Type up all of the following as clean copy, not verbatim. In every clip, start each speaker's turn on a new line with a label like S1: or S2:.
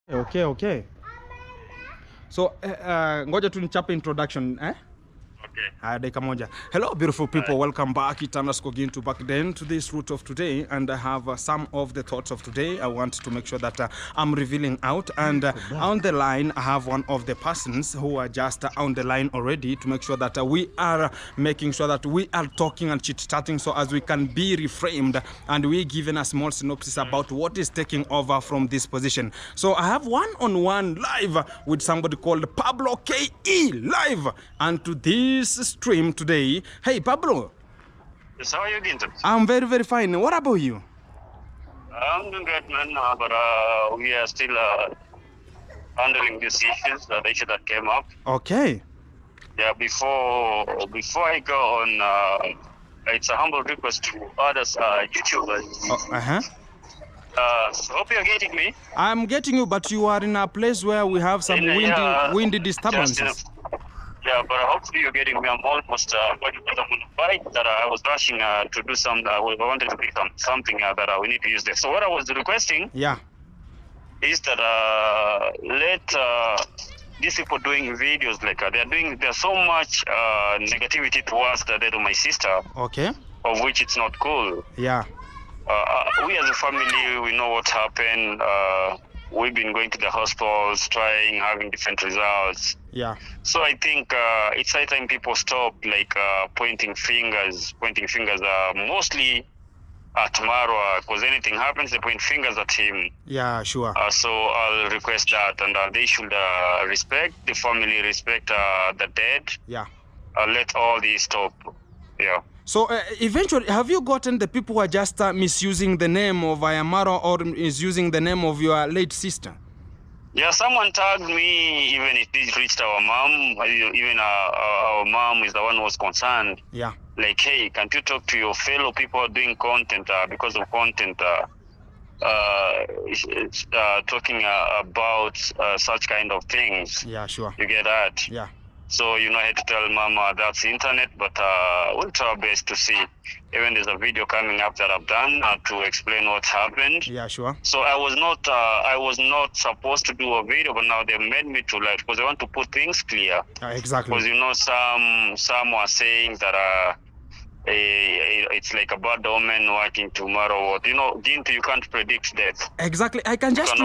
S1: Okay, okay. So, ngoja tu nichape introduction, eh?
S2: Okay.
S1: Dakika moja. Hello, beautiful people. Welcome back. It's underscore to back then to this route of today, and I have some of the thoughts of today. I want to make sure that I'm revealing out, and on the line, I have one of the persons who are just on the line already to make sure that we are making sure that we are talking and chit-chatting so as we can be reframed, and we given a small synopsis about what is taking over from this position. So I have one-on-one live with somebody called Pablo KE live, and to this stream today. Hey, Pablo.
S2: Yes, how are you, Ginton?
S1: I'm very, very fine. What about you?
S2: I'm doing great, man. But we are still handling these issues, the issue that came up.
S1: Okay.
S2: Yeah, before I go on, it's a humble request to others, YouTubers. So hope you're getting me.
S1: I'm getting you, but you are in a place where we have some windy disturbances.
S2: Yeah, but hopefully you're getting me. I'm almost going to put on the bike that I was rushing to do some. I wanted to pick something that we need to use there. So what I was requesting, is that let these people doing videos like there's so much negativity towards the death of my sister.
S1: Okay.
S2: Of which it's not cool.
S1: Yeah.
S2: We as a family, we know what happened. We've been going to the hospitals, having different results.
S1: Yeah.
S2: So I think it's high time people stop pointing fingers, mostly at Marwa, because anything happens, they point fingers at him.
S1: Yeah, sure.
S2: So I'll request that, and they should respect the family, respect the dead.
S1: Yeah.
S2: Let all this stop. Yeah.
S1: So eventually, have you gotten the people who are just misusing the name of Ayamaro or misusing the name of your late sister?
S2: Yeah, someone tagged me, even it did reach our mom. Even our mom is the one who was concerned.
S1: Yeah.
S2: Like, hey, can't you talk to your fellow people doing content because of content, talking about such kind of things?
S1: Yeah, sure.
S2: You get that?
S1: Yeah.
S2: So, I had to tell Mama that's internet, but we'll try our best to see. Even there's a video coming up that I've done to explain what happened.
S1: Yeah, sure.
S2: So I was not supposed to do a video, but now they made me to, because I want to put things clear.
S1: Exactly.
S2: Because some were saying that it's like a bad omen working tomorrow. Gintu, you can't predict death.
S1: Exactly. I can just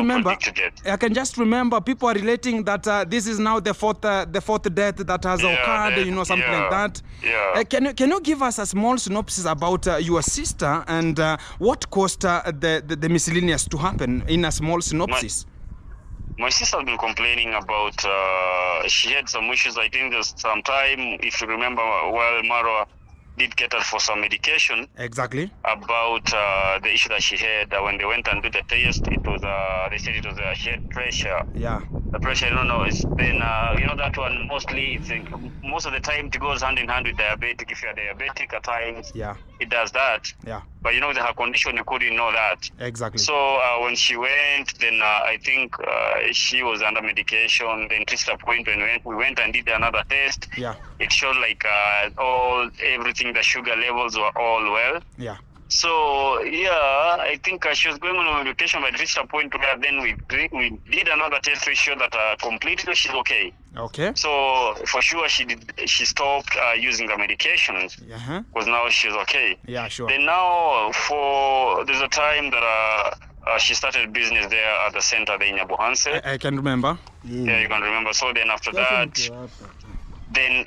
S1: remember people are relating that this is now the fourth death that has occurred, something like that.
S2: Yeah.
S1: Can you give us a small synopsis about your sister and what caused the miscellaneous to happen in a small synopsis?
S2: My sister has been complaining about she had some issues. I think there's some time, if you remember well, Marwa did get her for some medication.
S1: Exactly.
S2: About the issue that she had when they went and did the test. It was they said it was she had pressure.
S1: Yeah.
S2: The pressure, I don't know. It's been that one mostly. Most of the time it goes hand in hand with diabetic. If you're diabetic, at times it does that.
S1: Yeah.
S2: But with her condition, you couldn't know that.
S1: Exactly.
S2: So when she went, then I think she was under medication. Then reached a point when we went and did another test.
S1: Yeah.
S2: It showed everything, the sugar levels were all well.
S1: Yeah.
S2: So I think she was going on medication, but it reached a point where then we did another test to show that completely she's okay.
S1: Okay.
S2: So for sure she stopped using the medications because now she's okay.
S1: Yeah, sure.
S2: Then now there's a time that she started business there at the center there in Nyabuhanse.
S1: I can remember.
S2: Yeah, you can remember. So then after that, then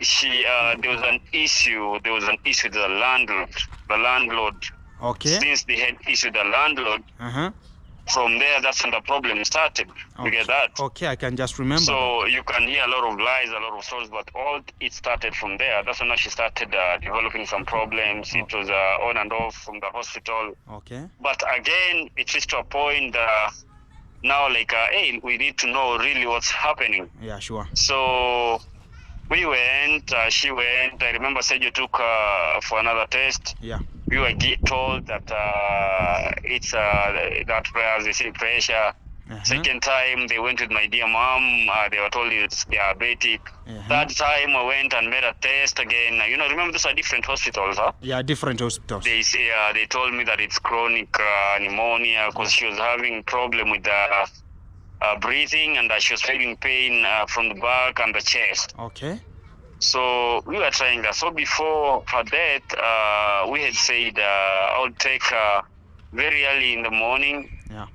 S2: there was an issue with the landlord.
S1: Okay.
S2: Since they had issued the landlord, from there that's when the problem started.
S1: Okay.
S2: You get that?
S1: Okay, I can just remember.
S2: So you can hear a lot of lies, a lot of stories, but all it started from there. That's when she started developing some problems. It was on and off from the hospital.
S1: Okay.
S2: But again, it reached to a point now, hey, we need to know really what's happening.
S1: Yeah, sure.
S2: So we went, she went. I remember Sergio took for another test.
S1: Yeah.
S2: We were told that it's that they say pressure. Second time they went with my dear mom. They were told it's diabetic. Third time I went and made a test again. Remember those are different hospitals, huh?
S1: Yeah, different hospitals.
S2: They say they told me that it's chronic pneumonia because she was having problem with the breathing, and she was feeling pain from the back and the chest.
S1: Okay.
S2: So we were trying that. So before her death, we had said I would take her very early in the morning.
S1: Yeah.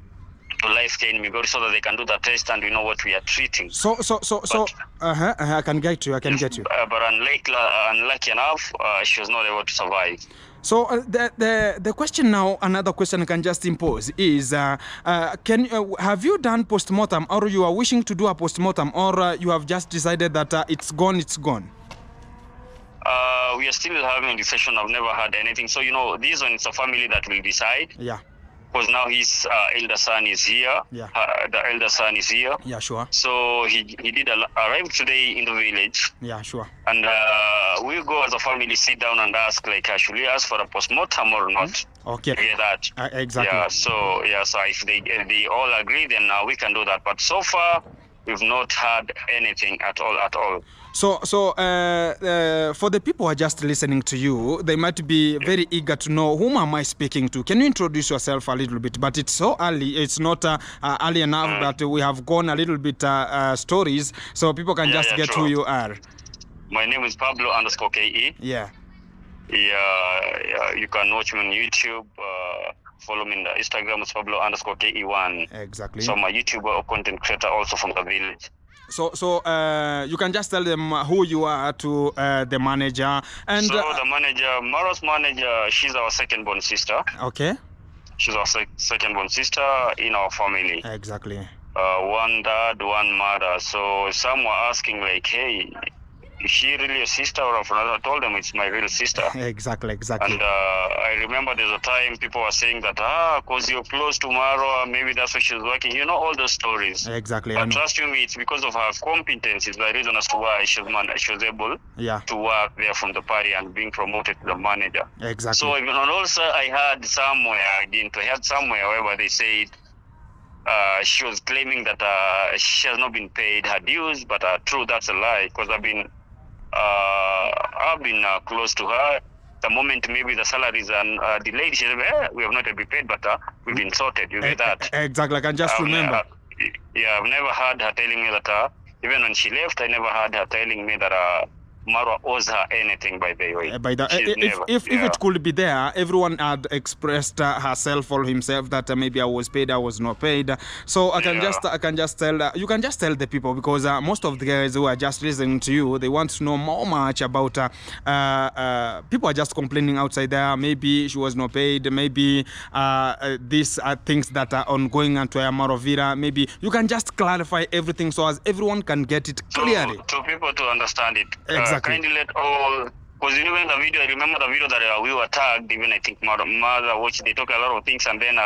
S2: To life scan me so that they can do the test and we know what we are treating.
S1: I can get you.
S2: But unlucky enough, she was not able to survive.
S1: So the question now, another question I can just impose is, have you done postmortem, or you are wishing to do a postmortem, or you have just decided that it's gone?
S2: We are still having a discussion. I've never had anything. So this one, it's a family that will decide.
S1: Yeah.
S2: Because now his elder son is here.
S1: Yeah.
S2: The elder son is here.
S1: Yeah, sure.
S2: So he did arrive today in the village.
S1: Yeah, sure.
S2: And we go as a family, sit down and ask, like, should we ask for a postmortem or not?
S1: Okay.
S2: Yeah, that.
S1: Exactly.
S2: Yeah. So if they all agree, then we can do that. But so far, we've not had anything at all.
S1: So for the people who are just listening to you, they might be very eager to know, whom am I speaking to? Can you introduce yourself a little bit? But it's so early, it's not early enough that we have gone a little bit stories, so people can get sure. Who you are.
S2: My name is Pablo _KE.
S1: Yeah.
S2: Yeah, you can watch me on YouTube. Follow me on the Instagram, it's Pablo _KE1.
S1: Exactly.
S2: So I'm a YouTuber or content creator also from the village.
S1: So you can just tell them who you are to the manager. And
S2: so the manager, Mara's manager, she's our second-born sister.
S1: Okay.
S2: She's our second-born sister in our family.
S1: Exactly.
S2: One dad, one mother. So some were asking like, hey, is she really your sister or a friend? I told them it's my real sister.
S1: Exactly.
S2: And I remember there's a time people were saying that, because you're close to Mara, maybe that's why she's working. You know all those stories.
S1: Exactly.
S2: But trust me, it's because of her competencies, the reason as to why she was able to work there from the party and being promoted to the manager.
S1: Exactly.
S2: So even also I heard somewhere, where they said, she was claiming that she has not been paid her dues, but true, that's a lie, because I've been close to her. The moment maybe the salaries are delayed, she said, we have not been paid, but we've been sorted. You get that?
S1: Exactly. I can just remember.
S2: I've never heard her telling me that, even when she left, I never heard her telling me that Marwa owes her anything, by the way.
S1: If it could be there, everyone had expressed herself or himself that maybe I was paid, I was not paid. So I can just tell you can just tell the people, because most of the guys who are just listening to you, they want to know more much about people are just complaining outside there. Maybe she was not paid. Maybe these are things that are ongoing at Marovira. Maybe you can just clarify everything so as everyone can get it clearly.
S2: To people to understand it.
S1: Exactly.
S2: Kindly let all, because even the video, I remember the video that we were tagged, even I think Mother watched, they talk a lot of things and then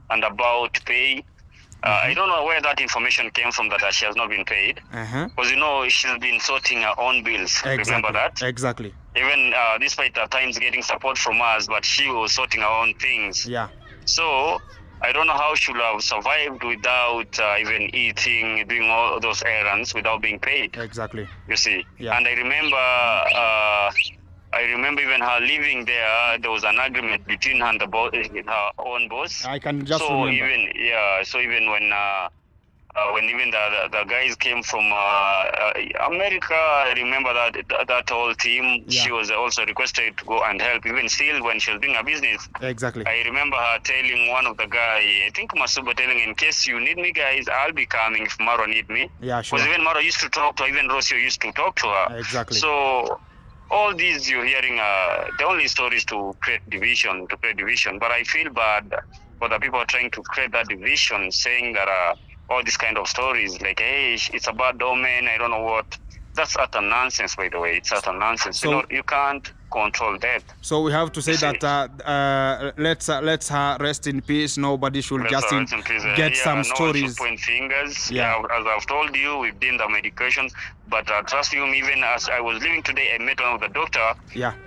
S2: and about pay. I don't know where that information came from that she has not been paid. Because she's been sorting her own bills.
S1: Exactly.
S2: Remember that?
S1: Exactly.
S2: Even despite at times getting support from us, but she was sorting her own things.
S1: Yeah.
S2: So I don't know how she would have survived without even eating, doing all those errands without being paid.
S1: Exactly.
S2: You see.
S1: Yeah.
S2: And I remember even her living there. There was an agreement between her and her own boss.
S1: I can just remember.
S2: So even when even the guys came from America, I remember that whole team.
S1: Yeah.
S2: She was also requested to go and help. Even still, when she was doing her business.
S1: Exactly.
S2: I remember her telling one of the guy, I think Masuba, telling, in case you need me, guys, I'll be coming if Maro need me.
S1: Yeah, sure.
S2: Because even Maro used to talk to her, even Rocio used to talk to her.
S1: Exactly.
S2: So all these you're hearing, the only stories to create division. But I feel bad for the people trying to create that division, saying that all these kind of stories, like, hey, it's a bad domain, I don't know what. That's utter nonsense, by the way. It's utter nonsense.
S1: So,
S2: you can't control that.
S1: So we have to say that let's her rest in peace. Nobody should get some stories.
S2: No one should point fingers.
S1: Yeah.
S2: As I've told you, we've done the medication. But trust me, even as I was living today, I met one of the doctor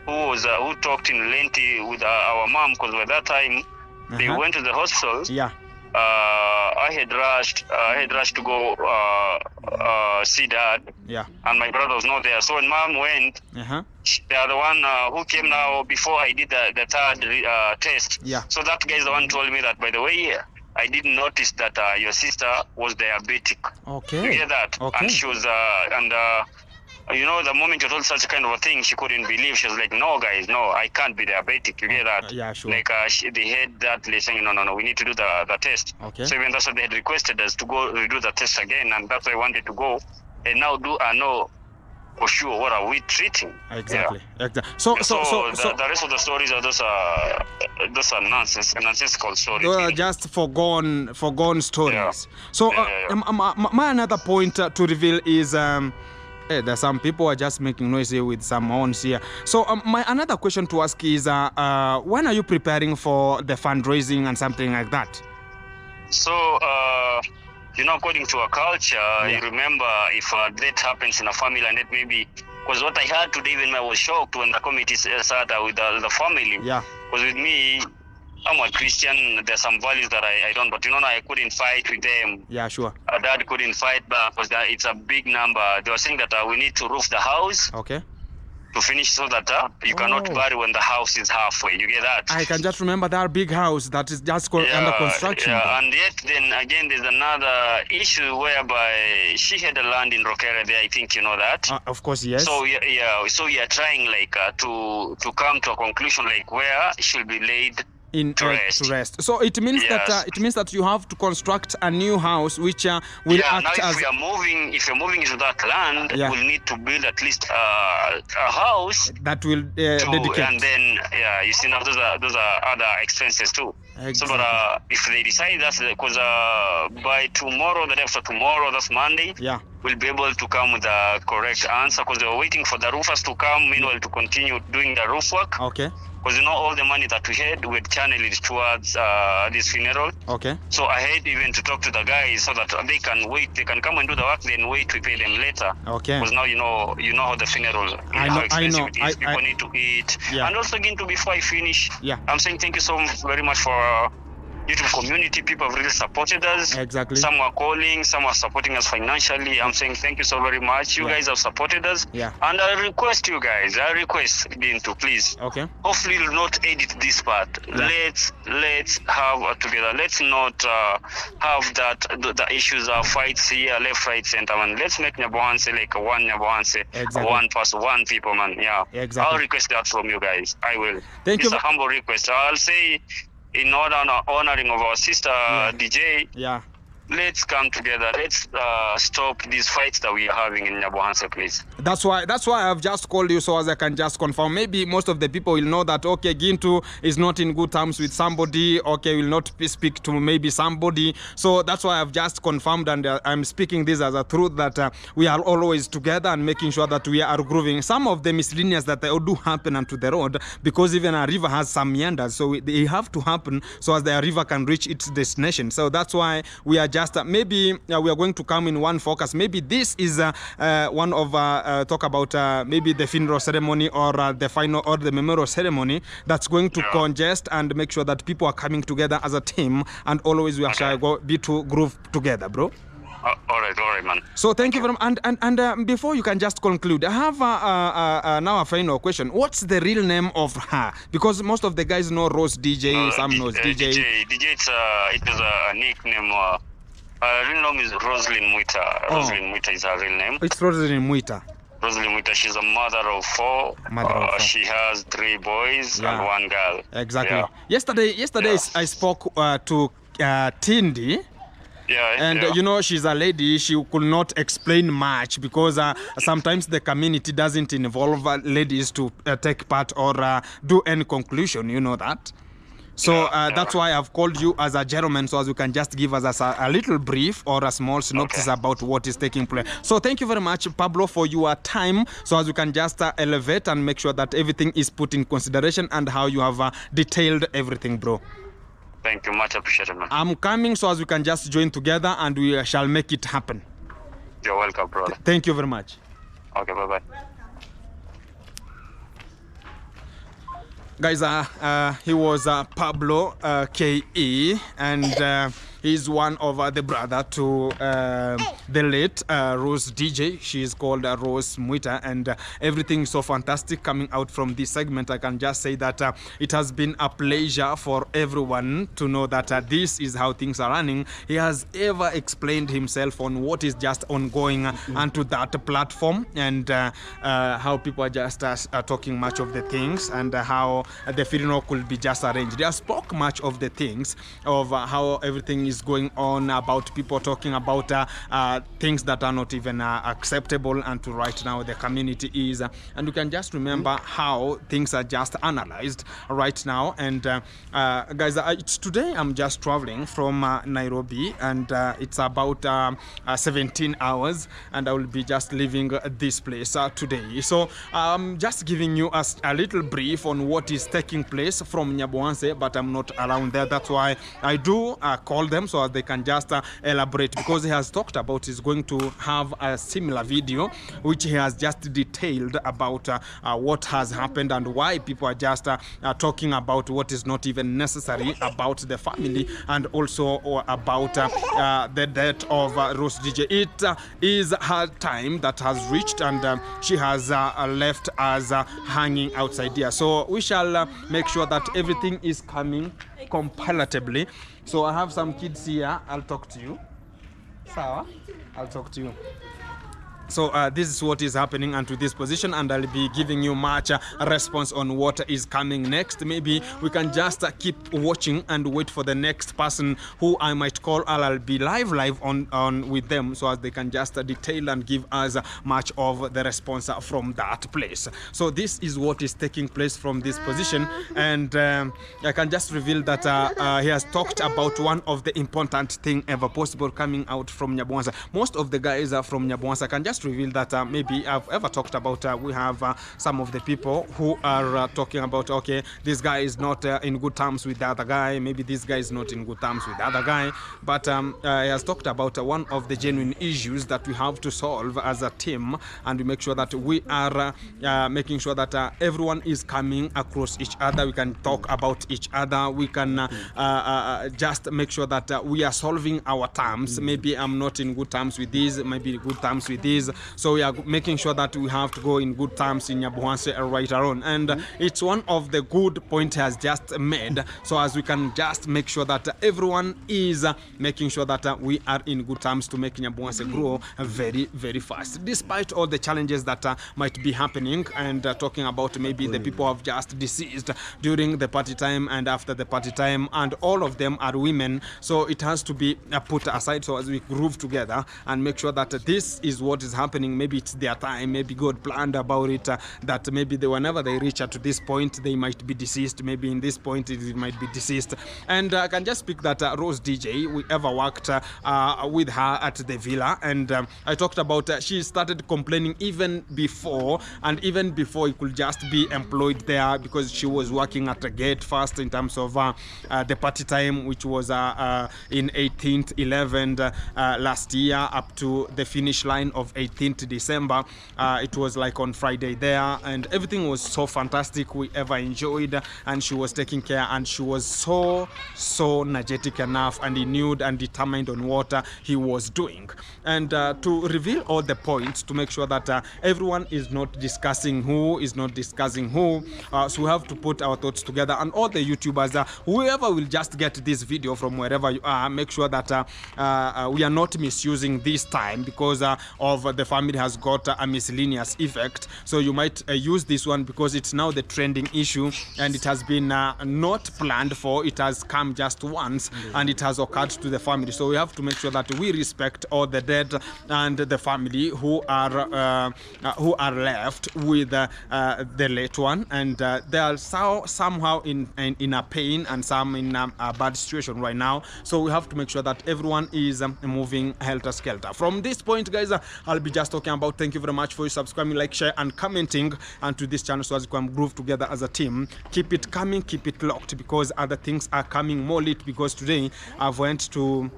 S2: who talked in lengthy with our mom, because by that time they went to the hospital.
S1: Yeah.
S2: I had rushed to go see dad.
S1: Yeah.
S2: And my brother was not there. So when mom went, they are the one who came now before I did the third test.
S1: Yeah.
S2: So that guy is the one told me that, by the way, I didn't notice that your sister was diabetic.
S1: Okay.
S2: You hear that?
S1: Okay.
S2: And she was, you know, the moment you told such kind of a thing, she couldn't believe. She was like, "No, guys, no, I can't be diabetic." You hear that?
S1: Yeah, sure.
S2: Like they had that saying, "No, we need to do the test."
S1: Okay.
S2: So even that's what they had requested us to go redo the test again, and that's why I wanted to go and now do know for sure what are we treating.
S1: Exactly.
S2: Yeah.
S1: Exactly.
S2: So the rest of the stories are those are nonsensical stories.
S1: Just forgone stories.
S2: Yeah.
S1: So my another point to reveal is there's some people are just making noise here with some horns here. So my another question to ask is when are you preparing for the fundraising and something like that?
S2: So you know, according to our culture, you remember if that happens in a family and that maybe, because what I heard today, even I was shocked when the committee started with the family.
S1: Yeah.
S2: Because with me, I'm a Christian, there's some values that I don't, but you know, I couldn't fight with them.
S1: Yeah, sure.
S2: Dad couldn't fight back because it's a big number. They were saying that we need to roof the house.
S1: Okay.
S2: To finish so that you cannot bury when the house is halfway. You get that?
S1: I can just remember that big house that is just under construction.
S2: Yeah, and yet then again there's another issue whereby she had a land in Rokere there. I think you know that.
S1: Of course, yes.
S2: So so we are trying like to come to a conclusion like where she'll be laid to rest.
S1: So it means that you have to construct a new house which will act
S2: now
S1: as.
S2: If you're moving into that land, we'll need to build at least a house
S1: that will dedicate.
S2: And then you see now those are other expenses too.
S1: Exactly.
S2: So but if they decide that, because by tomorrow, the day after tomorrow, that's Monday.
S1: Yeah.
S2: We'll be able to come with the correct answer because they were waiting for the roofers to come. Meanwhile, to continue doing the roof work.
S1: Okay.
S2: Because you know all the money that we had, we'd channel it towards this funeral.
S1: Okay.
S2: So I had even to talk to the guys so that they can wait. They can come and do the work, then wait. We pay them later.
S1: Okay.
S2: Because now you know how the funeral. How expensive it is. People need to eat.
S1: Yeah.
S2: And also again, before I finish,
S1: yeah,
S2: I'm saying thank you so very much for YouTube community. People have really supported us.
S1: Exactly.
S2: Some are calling, some are supporting us financially. I'm saying thank you so very much. You guys have supported us.
S1: Yeah.
S2: And I request you guys, Bintu, please.
S1: Okay.
S2: Hopefully you'll not edit this part.
S1: Yeah.
S2: Let's have together. Let's not have that the issues are fights here, left, right, center, man. Let's make Nyabohanse like one Nyabohanse, one person, one people, man. Yeah.
S1: Exactly.
S2: I'll request that from you guys. I will.
S1: Thank you.
S2: It's a humble request. I'll say, in honoring of our sister DJ, let's come together. Let's stop these fights that we are having in Nyabohanse, please.
S1: That's why I've just called you, so as I can just confirm. Maybe most of the people will know that okay, Gintu is not in good terms with somebody. Okay, will not speak to maybe somebody. So that's why I've just confirmed, and I'm speaking this as a truth that we are always together and making sure that we are grooving. Some of the miscellaneous that do happen onto the road, because even a river has some meanders, so they have to happen so as the river can reach its destination. So that's why we are just maybe we are going to come in one focus. Maybe this is one of talk about maybe the funeral ceremony or the final or the memorial ceremony that's going to congest and make sure that people are coming together as a team, and always we shall go be to groove together, bro.
S2: All right, man.
S1: So thank you very much. And before you can just conclude, I have now a final question. What's the real name of her? Because most of the guys know Rose DJ, some knows DJ.
S2: DJ, it is a nickname. Her real name is Roslyn Mwita. Roslyn Mwita is her real name.
S1: It's Roslyn Mwita.
S2: Roslyn Mwita, she's a mother of four. She has 3 boys and 1 girl.
S1: Exactly. Yeah. Yesterday I spoke to Tindi. And you know, she's a lady. She could not explain much because sometimes the community doesn't involve ladies to take part or do any conclusion. You know that. So that's why I've called you as a gentleman, so as you can just give us a little brief or a small synopsis about what is taking place. So thank you very much, Pablo, for your time, so as you can just elevate and make sure that everything is put in consideration and how you have detailed everything, bro.
S2: Thank you, much appreciated, man.
S1: I'm coming, so as we can just join together and we shall make it happen.
S2: You're welcome, brother.
S1: Thank you very much.
S2: Okay, bye-bye.
S1: Guys, he was Pablo K.E. and He's one of the brother to the late Rose DJ. She is called Rose Mwita, and everything is so fantastic coming out from this segment. I can just say that it has been a pleasure for everyone to know that this is how things are running. He has ever explained himself on what is just ongoing onto that platform, and how people are just talking much of the things, and how the funeral could be just arranged. They spoke much of the things of how everything is going on, about people talking about things that are not even acceptable, and to right now the community is, and you can just remember how things are just analyzed right now. And guys, it's today I'm just traveling from Nairobi, and it's about 17 hours, and I will be just leaving this place today. So I'm just giving you a little brief on what is taking place from Nyabohanse, but I'm not around there. That's why I do call them so they can just elaborate, because he has talked about he's going to have a similar video which he has just detailed about what has happened and why people are just talking about what is not even necessary about the family, and also about the death of Rose DJ. It is her time that has reached, and she has left us hanging outside here. So we shall make sure that everything is coming comparatively. So I have some kids here. I'll talk to you. Sawa? I'll talk to you. So this is what is happening onto this position, and I'll be giving you much response on what is coming next. Maybe we can just keep watching and wait for the next person who I might call. I'll be live on with them, so as they can just detail and give us much of the response from that place. So this is what is taking place from this position, and I can just reveal that he has talked about one of the important thing ever possible coming out from Nyabohanse. Most of the guys are from Nyabohanse. I can just reveal that maybe I've ever talked about we have some of the people who are talking about, okay, this guy is not in good terms with the other guy, maybe this guy is not in good terms with the other guy, but he has talked about one of the genuine issues that we have to solve as a team, and we make sure that we are making sure that everyone is coming across each other. We can talk about each other, we can just make sure that we are solving our terms. Maybe I'm not in good terms with this, maybe good terms with this, so we are making sure that we have to go in good terms in Nyabohanse right around. And it's one of the good points has just made, so as we can just make sure that everyone is making sure that we are in good terms to make Nyabohanse grow very, very fast, despite all the challenges that might be happening, and talking about maybe the people have just deceased during the party time and after the party time, and all of them are women, so it has to be put aside, so as we groove together and make sure that this is what is happening. Maybe it's their time, maybe God planned about it, that maybe whenever they reach to this point they might be deceased, maybe in this point it might be deceased. And I can just speak that Rose DJ, we ever worked with her at the villa, and I talked about she started complaining even before, and even before he could just be employed there, because she was working at the gate first in terms of the party time, which was in 18th 11th last year, up to the finish line of 18th December. It was like on Friday there, and everything was so fantastic, we ever enjoyed, and she was taking care, and she was so energetic enough and renewed and determined on what he was doing. And to reveal all the points, to make sure that everyone is not discussing who is not discussing who, so we have to put our thoughts together, and all the YouTubers, whoever will just get this video from wherever you are, make sure that we are not misusing this time, because of the family has got a miscellaneous effect. So you might use this one because it's now the trending issue, and it has been not planned for, it has come just once, and it has occurred to the family. So we have to make sure that we respect all the dead and the family who are left with the late one, and they are somehow in a pain, and some in a bad situation right now. So we have to make sure that everyone is moving helter-skelter. From this point, guys, I'll be just talking about, thank you very much for subscribing, like, share and commenting and to this channel, so as we can groove together as a team. Keep it coming, keep it locked, because other things are coming more lit, because today I've went to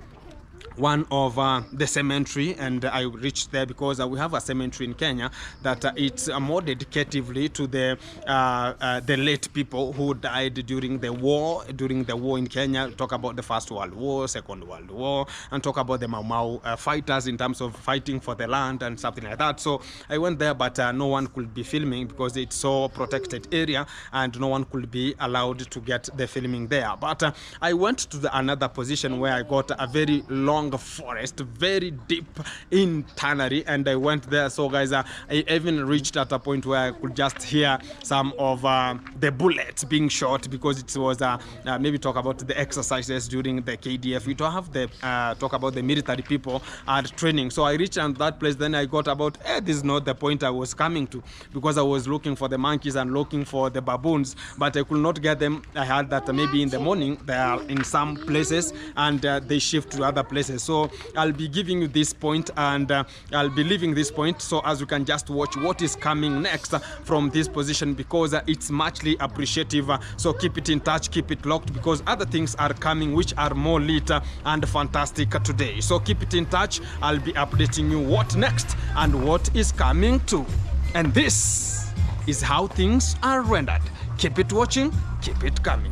S1: one of the cemetery, and I reached there because we have a cemetery in Kenya that it's more dedicatively to the late people who died during the war in Kenya. Talk about the First World War, Second World War, and talk about the Mau Mau fighters in terms of fighting for the land and something like that. So I went there, but no one could be filming because it's so protected area and no one could be allowed to get the filming there. But I went to another position where I got a very long forest, very deep internally, and I went there. So guys, I even reached at a point where I could just hear some of the bullets being shot, because it was maybe talk about the exercises during the KDF. We don't have the talk about the military people at training. So I reached at that place. Then I got about this is not the point I was coming to, because I was looking for the monkeys and looking for the baboons, but I could not get them. I heard that maybe in the morning they are in some places and they shift to other places. So I'll be giving you this point, and I'll be leaving this point, so as you can just watch what is coming next from this position, because it's muchly appreciative. So keep it in touch, keep it locked, because other things are coming which are more lit and fantastic today. So keep it in touch. I'll be updating you what next and what is coming too. And this is how things are rendered. Keep it watching, keep it coming.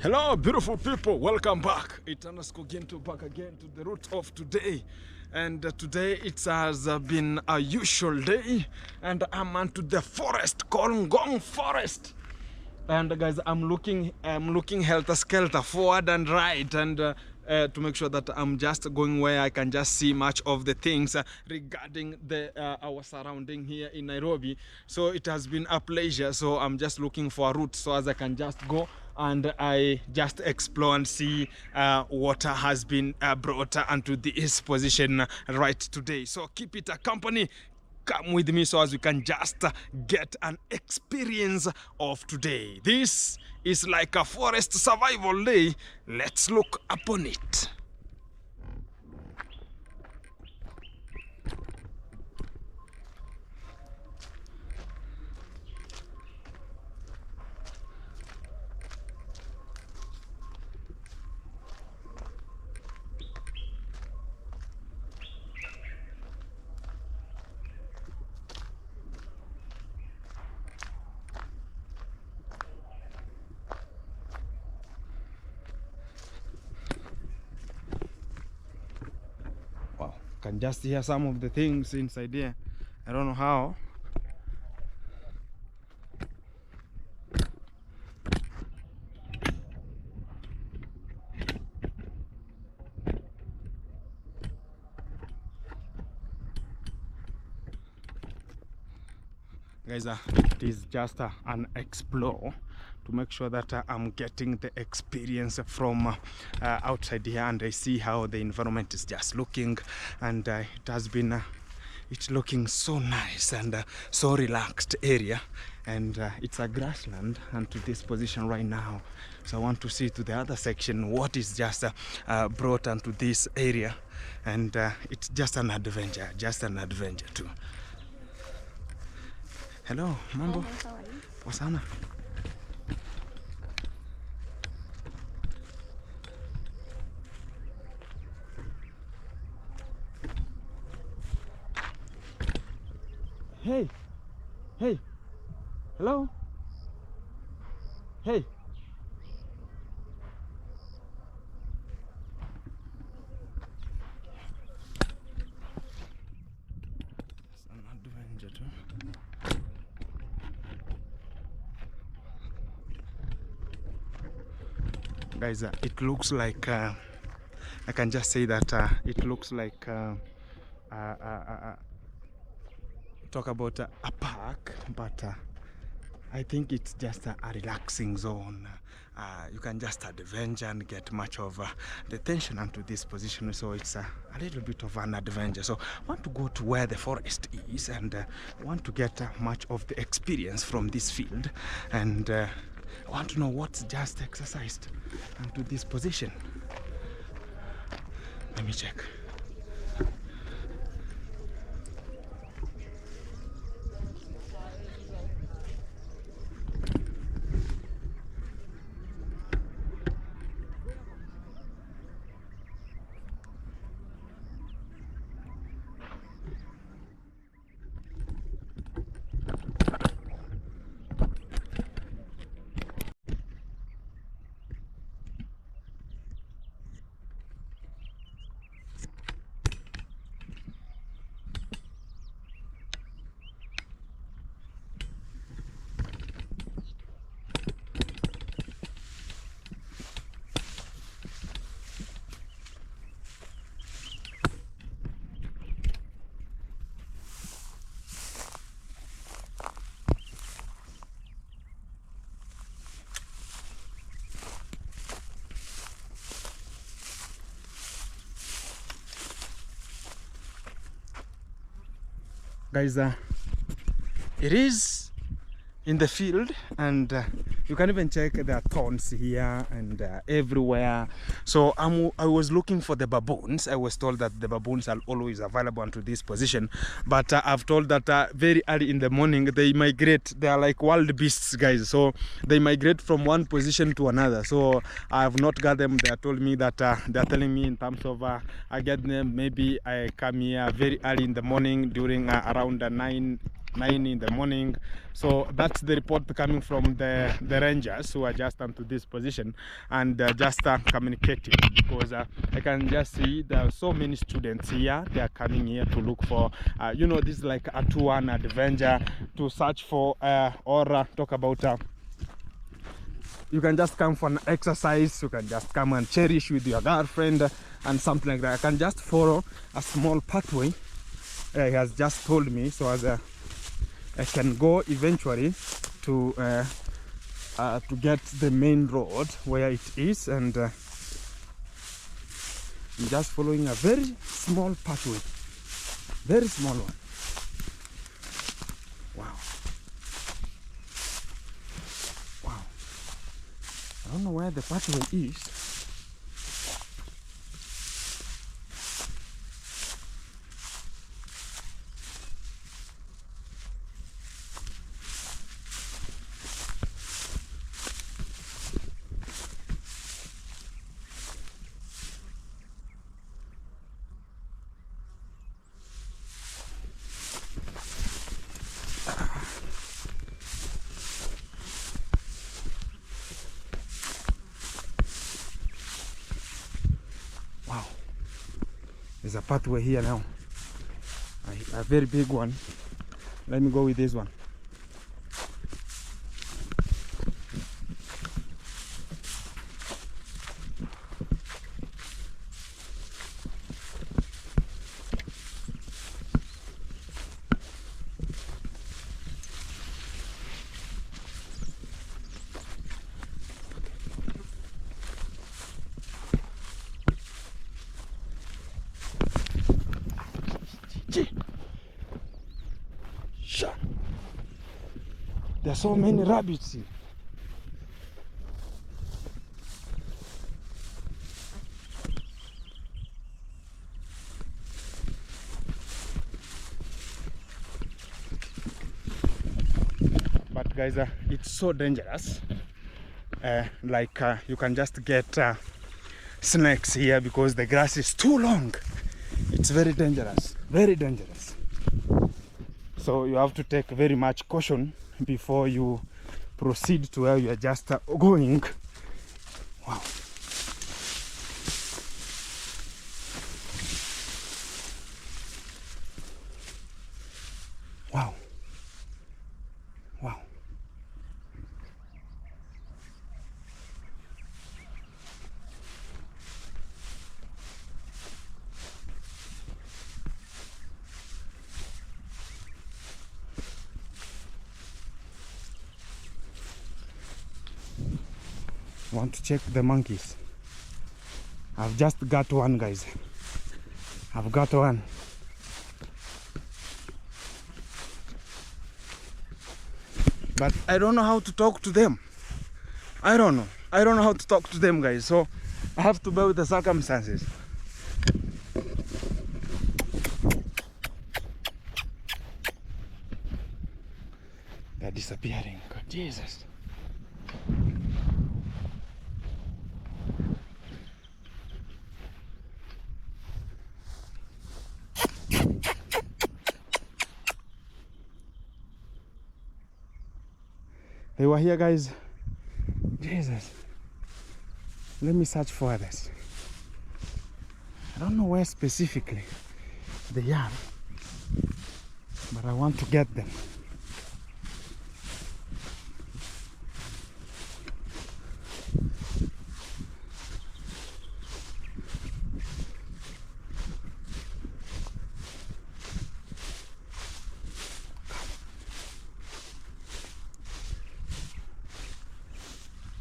S1: Hello, beautiful people. Welcome back. It's back again to the route of today. And today it has been a usual day. And I'm onto the forest, Ngong Forest. And guys, I'm looking helter-skelter, forward and right. And to make sure that I'm just going where I can just see much of the things regarding our surrounding here in Nairobi. So it has been a pleasure. So I'm just looking for a route so as I can just go and I just explore and see what has been brought onto this position right today. So keep it a company. Come with me so as we can just get an experience of today. This is like a forest survival day. Let's look upon it. Can just hear some of the things inside here. I don't know how. Guys, it is just an explore to make sure that I'm getting the experience from outside here, and I see how the environment is just looking, and it has been it's looking so nice and so relaxed area. and it's a grassland and to this position right now. So I want to see to the other section what is just brought onto this area, and it's just an adventure too. Hello, mambo.
S3: How are you?
S1: Poa sana. Hey, hey, hello, hey. It's an adventure too. Guys, it looks like I can just say that it looks like talk about a park, but I think it's just a relaxing zone. You can just adventure and get much of the tension onto this position, so it's a little bit of an adventure. So I want to go to where the forest is, and want to get much of the experience from this field, and I want to know what's just exercised onto this position. Let me check. Guys, it is in the field, and you can even check there are thorns here and everywhere. So I was looking for the baboons. I was told that the baboons are always available onto this position, but I've told that very early in the morning they migrate. They are like wild beasts, guys, so they migrate from one position to another. So I have not got them. They told me that they are telling me in terms of I get them, maybe I come here very early in the morning during around 9 in the morning. So that's the report coming from the rangers who are just onto this position, and just communicating, because I can just see there are so many students here. They are coming here to look for you know, this is like a tour and adventure to search for or talk about you can just come for an exercise, you can just come and cherish with your girlfriend and something like that. I can just follow a small pathway he has just told me, so as I can go eventually to get the main road where it is, and I'm just following a very small pathway, very small one. Wow, wow! I don't know where the pathway is. Wow, there's a pathway here now, a very big one. Let me go with this one. Sha. There are so many rabbits here. But guys, it's so dangerous. You can just get snakes here because the grass is too long. It's very dangerous, very dangerous. So you have to take very much caution before you proceed to where you are just going. Wow. Wow. Wow. Want to check the monkeys. I've just got one, guys. I've got one. But I don't know how to talk to them. I don't know how to talk to them, guys. So I have to bear with the circumstances. They're disappearing. God, Jesus. They were here, guys. Jesus. Let me search for others. I don't know where specifically they are, but I want to get them.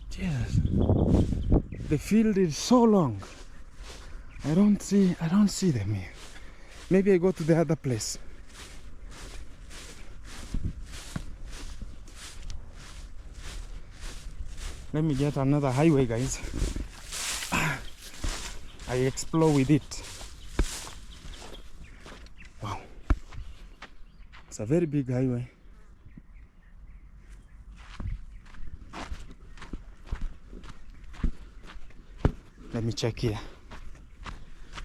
S1: Jesus, the field is so long. I don't see them here. Maybe I go to the other place. Let me get another highway, guys. I explore with it. Wow, it's a very big highway. Let me check here.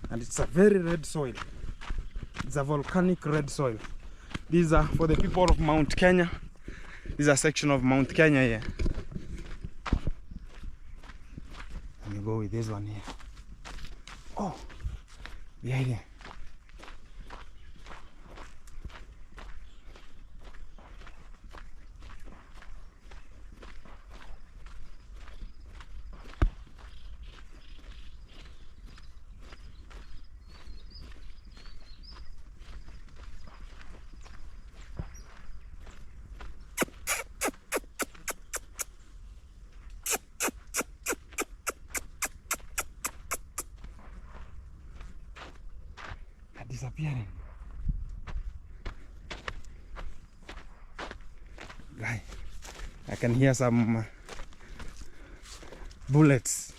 S1: And it's a very red soil. It's a volcanic red soil. These are for the people of Mount Kenya. This is a section of Mount Kenya here. Let me go with this one here. Oh, the idea. Disappearing. Guy, I can hear some bullets.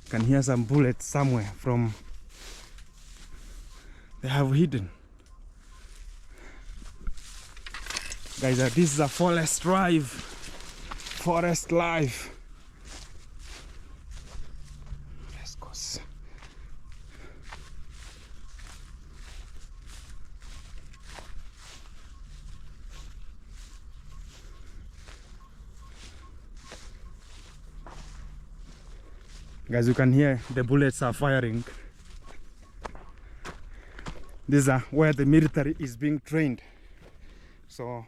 S1: Can hear some bullets somewhere from. They have hidden. Guys, this is a forest drive. Forest life. Let's go. Guys, you can hear the bullets are firing. These are where the military is being trained. So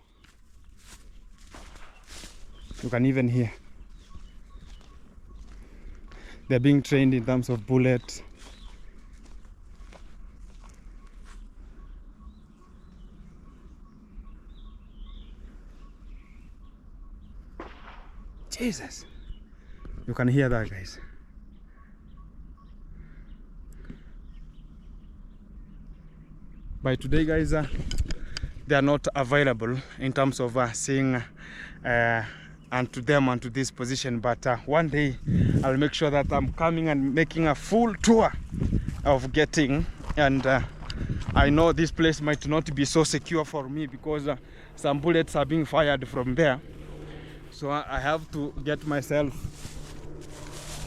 S1: you can even hear they're being trained in terms of bullets. Jesus, you can hear that, guys. By today, guys, they are not available in terms of seeing and to them and to this position. But one day I'll make sure that I'm coming and making a full tour of getting, and I know this place might not be so secure for me because some bullets are being fired from there, so I have to get myself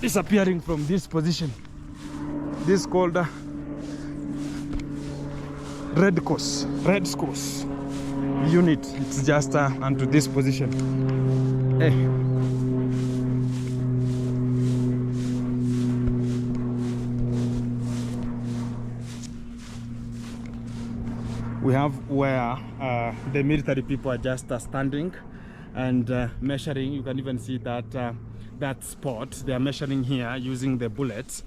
S1: disappearing from this position. This is called Red Course unit. It's just onto this position. Hey. We have where the military people are just standing and measuring. You can even see that that spot they are measuring here using the bullets.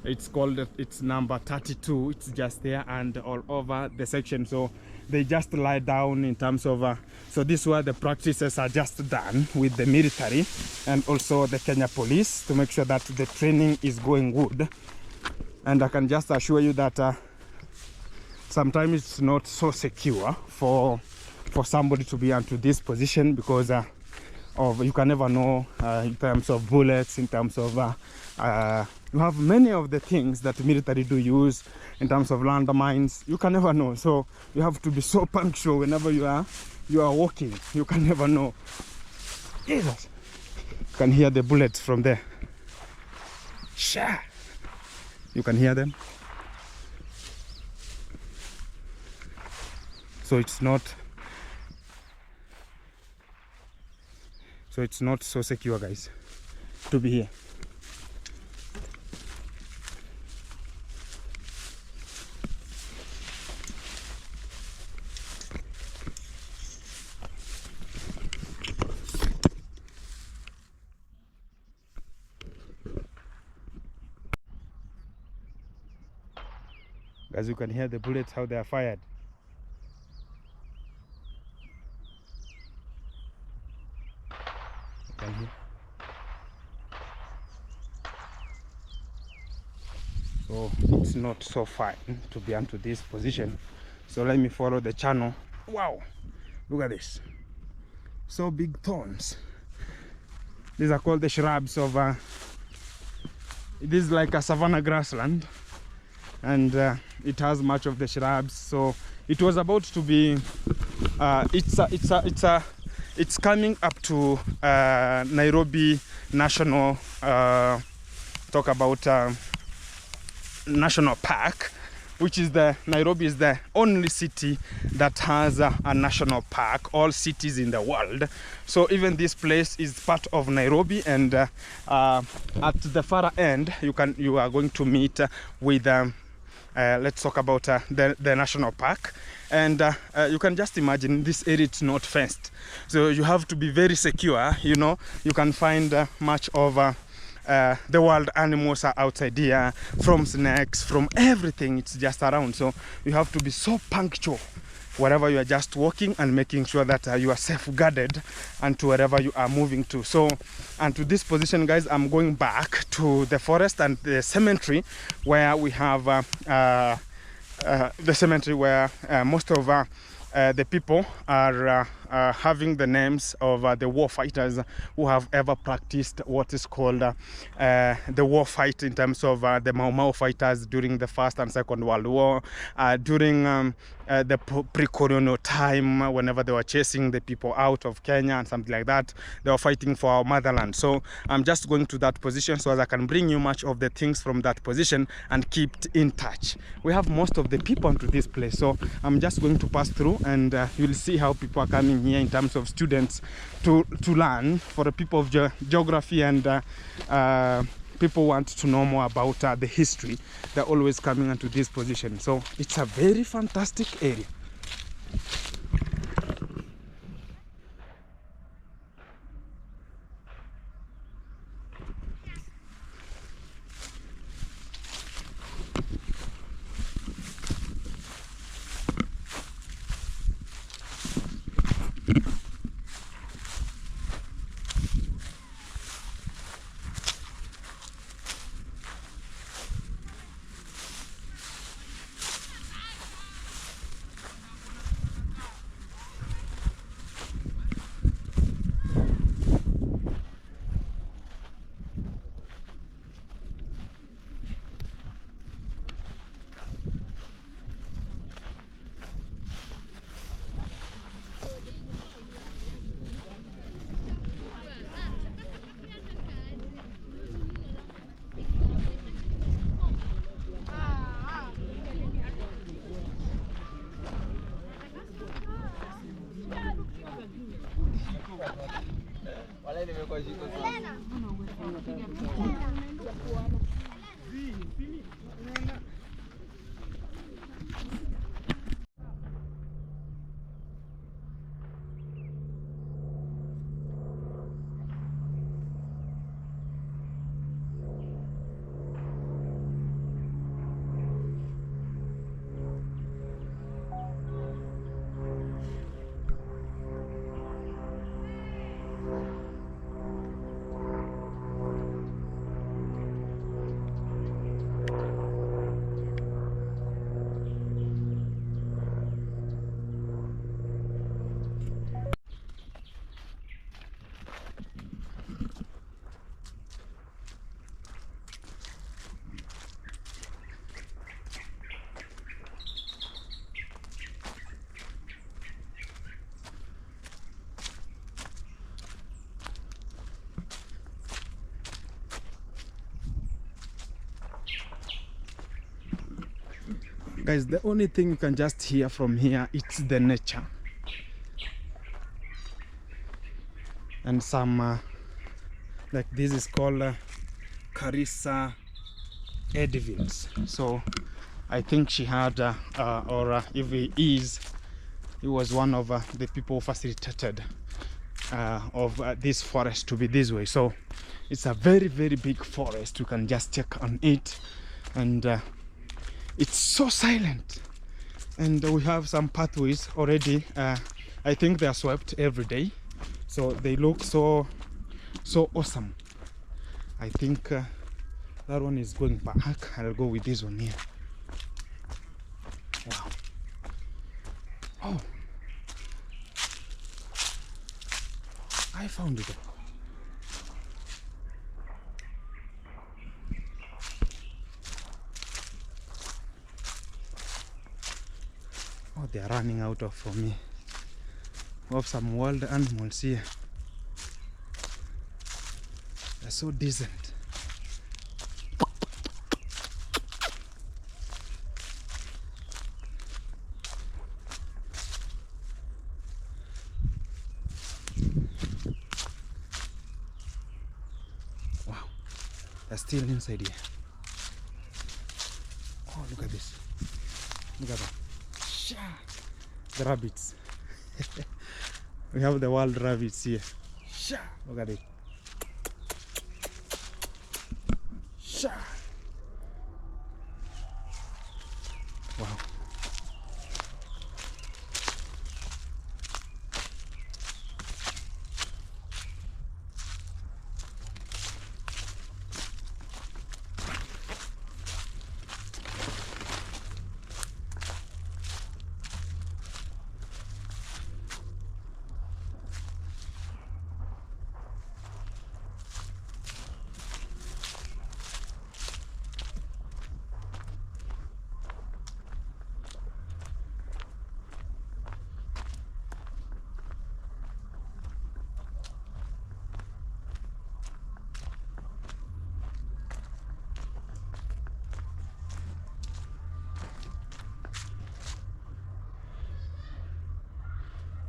S1: It's called, it's number 32. It's just there and all over the section. So they just lie down in terms of so this is where the practices are just done with the military and also the Kenya police to make sure that the training is going good. And I can just assure you that sometimes it's not so secure for somebody to be onto this position because of, you can never know in terms of bullets, in terms of you have many of the things that the military do use in terms of landmines. You can never know, so you have to be so punctual whenever you are walking. You can never know. Jesus, you can hear the bullets from there. Sha, you can hear them. So it's not so secure, guys, to be here. As you can hear the bullets, how they are fired. You can hear. So it's not so fine to be onto this position. So let me follow the channel. Wow, look at this. So big thorns. These are called the shrubs of it is like a savanna grassland, and it has much of the shrubs. So it was about to be it's coming up to Nairobi National talk about National Park, which is Nairobi is the only city that has a national park. All cities in the world. So even this place is part of Nairobi, and at the far end you are going to meet with let's talk about the national park. And you can just imagine this area, it's not fenced, so you have to be very secure. You know, you can find much of the wild animals are outside here, from snakes, from everything. It's just around, so you have to be so punctual wherever you are just walking and making sure that you are safeguarded and to wherever you are moving to. So, and to this position, guys, I'm going back to the forest and the cemetery where we have the cemetery where most of the people are having the names of the war fighters who have ever practiced what is called the war fight, in terms of the Mau Mau fighters during the First and Second World War, during the pre-colonial time, whenever they were chasing the people out of Kenya and something like that. They were fighting for our motherland. So I'm just going to that position so as I can bring you much of the things from that position and keep in touch. We have most of the people into this place, so I'm just going to pass through, and you'll see how people are coming here in terms of students to learn. For the people of geography and people want to know more about the history, they're always coming into this position. So it's a very fantastic area. Guys, the only thing you can just hear from here, it's the nature and some like this is called Carissa Edvins. So I think she had if he was one of the people who facilitated of this forest to be this way. So it's a very, very big forest. You can just check on it, and it's so silent. And we have some pathways already. I think they are swept every day, so they look so awesome. I think that one is going back. I'll go with this one here. Wow. Oh, I found it. Oh, they are running out of for me. We have some wild animals here. They're so decent. Wow, they're still inside here. Oh, look at this. Look at that. The rabbits. We have the wild rabbits here. Look at it. Wow.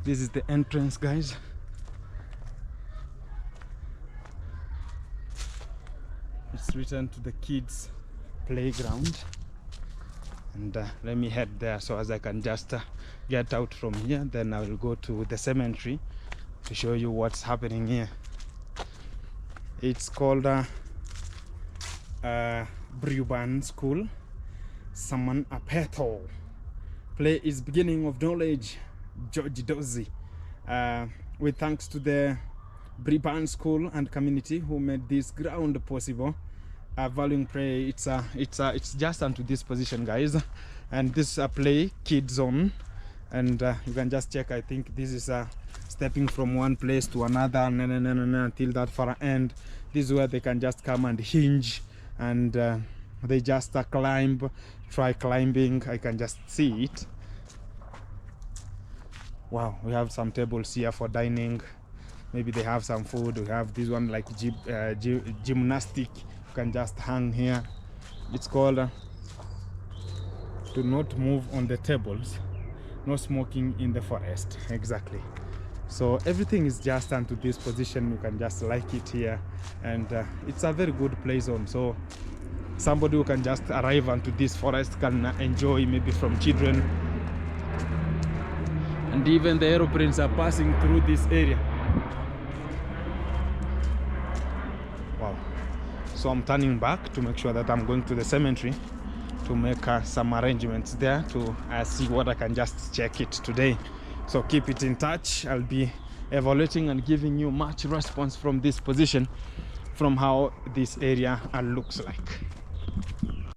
S1: This is the entrance, guys. It's written to the kids' playground, and let me head there so as I can just get out from here. Then I will go to the cemetery to show you what's happening here. It's called Bruban School. Saman Apeto. Play is beginning of knowledge. George Dozy. With thanks to the Bruban School and community who made this ground possible. Valuing play, it's just onto this position, guys, and this is a play kid zone, and you can just check. I think this is stepping from one place to another until that far end. This is where they can just come and hinge, and they just try climbing. I can just see it. Wow, we have some tables here for dining. Maybe they have some food. We have this one like gymnastic. You can just hang here. It's called do not move on the tables. No smoking in the forest. Exactly. So everything is just onto this position. You can just like it here, and it's a very good play zone. So somebody who can just arrive onto this forest can enjoy, maybe from children. And even the aeroplanes are passing through this area. Wow. So I'm turning back to make sure that I'm going to the cemetery to make some arrangements there to see what I can just check it today. So keep it in touch. I'll be evaluating and giving you much response from this position, from how this area looks like.